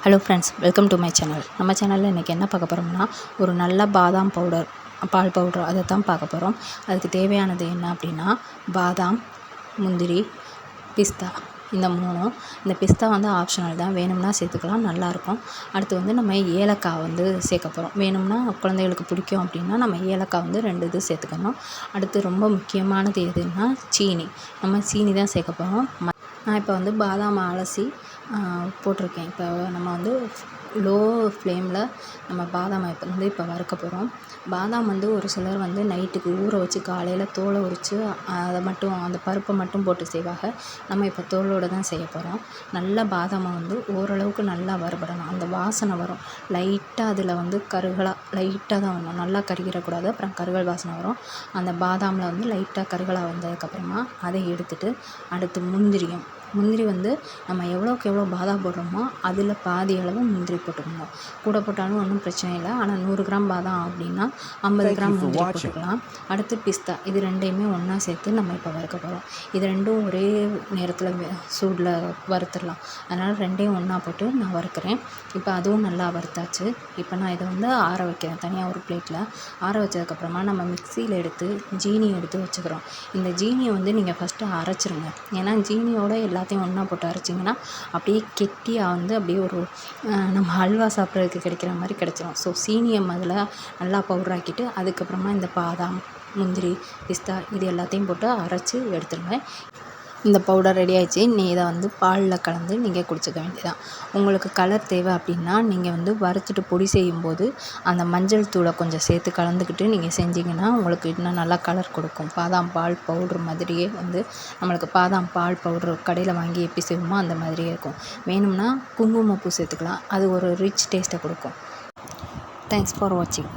Hello friends, welcome to my channel. நம்ம சேனலில் இன்றைக்கி என்ன பார்க்க போகிறோம்னா, ஒரு நல்ல பாதாம் பவுடர், பால் பவுடர் அதை தான் பார்க்க போகிறோம். அதுக்கு தேவையானது என்ன அப்படின்னா, பாதாம், முந்திரி, பிஸ்தா, இந்த மூணும். இந்த பிஸ்தா வந்து ஆப்ஷனல் தான், வேணும்னா சேர்த்துக்கலாம், நல்லாயிருக்கும். அடுத்து வந்து நம்ம ஏலக்காய் வந்து சேர்க்க போகிறோம். வேணும்னா குழந்தைகளுக்கு பிடிக்கும் அப்படின்னா நம்ம ஏலக்காய் வந்து 2 இது சேர்த்துக்கணும். அடுத்து ரொம்ப முக்கியமானது எதுன்னா சீனி. நம்ம சீனி தான் சேர்க்க போகிறோம். நான் இப்போ வந்து பாதாம் அலசி போட்டிருக்கேன். இப்போ நம்ம வந்து லோ ஃப்ளேமில் நம்ம பாதாமை இப்போ வறுக்க போகிறோம். பாதாம் வந்து ஒரு சிலர் வந்து நைட்டுக்கு ஊற வச்சு காலையில் தோலை உரித்து அதை மட்டும், அந்த பருப்பை மட்டும் போட்டு செய்வாங்க. நம்ம இப்போ தோலோடு தான் செய்ய போகிறோம். நல்லா பாதாமை வந்து ஓரளவுக்கு நல்லா வறுபடணும். அந்த வாசனை வரும் லைட்டாக, அதில் வந்து லைட்டாக தான் வரணும், நல்லா கருகிடக்கூடாது. அப்புறம் கருகல் வாசனை வரும். அந்த பாதாமில் வந்து லைட்டாக கருகலாக வந்ததுக்கப்புறமா அதை எடுத்துகிட்டு, அடுத்து முந்திரி வந்து நம்ம எவ்வளோக்கு எவ்வளோ பாதாம் போடுறோமோ அதில் பாதி அளவு முந்திரி போட்டுக்கணும். கூட போட்டாலும் ஒன்றும் பிரச்சனை இல்லை. ஆனால் 100 கிராம் பாதாம் அப்படின்னா 50 கிராம் முந்திரி போட்டுக்கலாம். அடுத்து பிஸ்தா, இது ரெண்டையுமே ஒன்றா சேர்த்து நம்ம இப்போ வறுக்க போகிறோம். இது ரெண்டும் ஒரே நேரத்தில் சூடில் வறுத்துடலாம். அதனால் ரெண்டையும் ஒன்றா போட்டு நான் வறுக்கிறேன். இப்போ அதுவும் நல்லா வறுத்தாச்சு. இப்போ நான் இதை வந்து ஆற வைக்கிறேன் தனியாக ஒரு பிளேட்டில். ஆற வச்சதுக்கப்புறமா நம்ம மிக்சியில் எடுத்து ஜீனி எடுத்து வச்சுக்கிறோம். இந்த ஜீனியை வந்து நீங்கள் ஃபஸ்ட்டு அரைச்சிருங்க. ஏன்னா ஜீனியோட எல்லாத்தையும் ஒன்றா போட்டு அரைச்சிங்கன்னா அப்படியே கெட்டியாக வந்து அப்படியே ஒரு நம்ம அல்வா சாப்பிட்றதுக்கு கிடைக்கிற மாதிரி கிடைச்சிரும். ஸோ சீனியை முதல்ல நல்லா பவுடராக்கிட்டு அதுக்கப்புறமா இந்த பாதாம், முந்திரி, பிஸ்தா இது எல்லாத்தையும் போட்டு அரைச்சி எடுத்துருங்க. இந்த பவுடர் ரெடி ஆகிடுச்சு. இதை வந்து பாலில் கலந்து நீங்கள் குடிச்சிக்க வேண்டியதான். உங்களுக்கு கலர் தேவை அப்படின்னா நீங்கள் வந்து வறுத்துட்டு பொடி செய்யும்போது அந்த மஞ்சள் தூளை கொஞ்சம் சேர்த்து கலந்துக்கிட்டு நீங்கள் செஞ்சிங்கன்னா உங்களுக்கு இன்னும் நல்லா கலர் கொடுக்கும். பாதாம் பால் பவுட்ரு மாதிரியே வந்து நம்மளுக்கு பாதாம் பால் பவுட்ரு கடையில் வாங்கி எப்படி செய்வோமோ அந்த மாதிரியே இருக்கும். வேணும்னா குங்குமப்பூ சேர்த்துக்கலாம், அது ஒரு ரிச் டேஸ்ட்டை கொடுக்கும். தேங்க்ஸ் ஃபார் வாட்சிங்.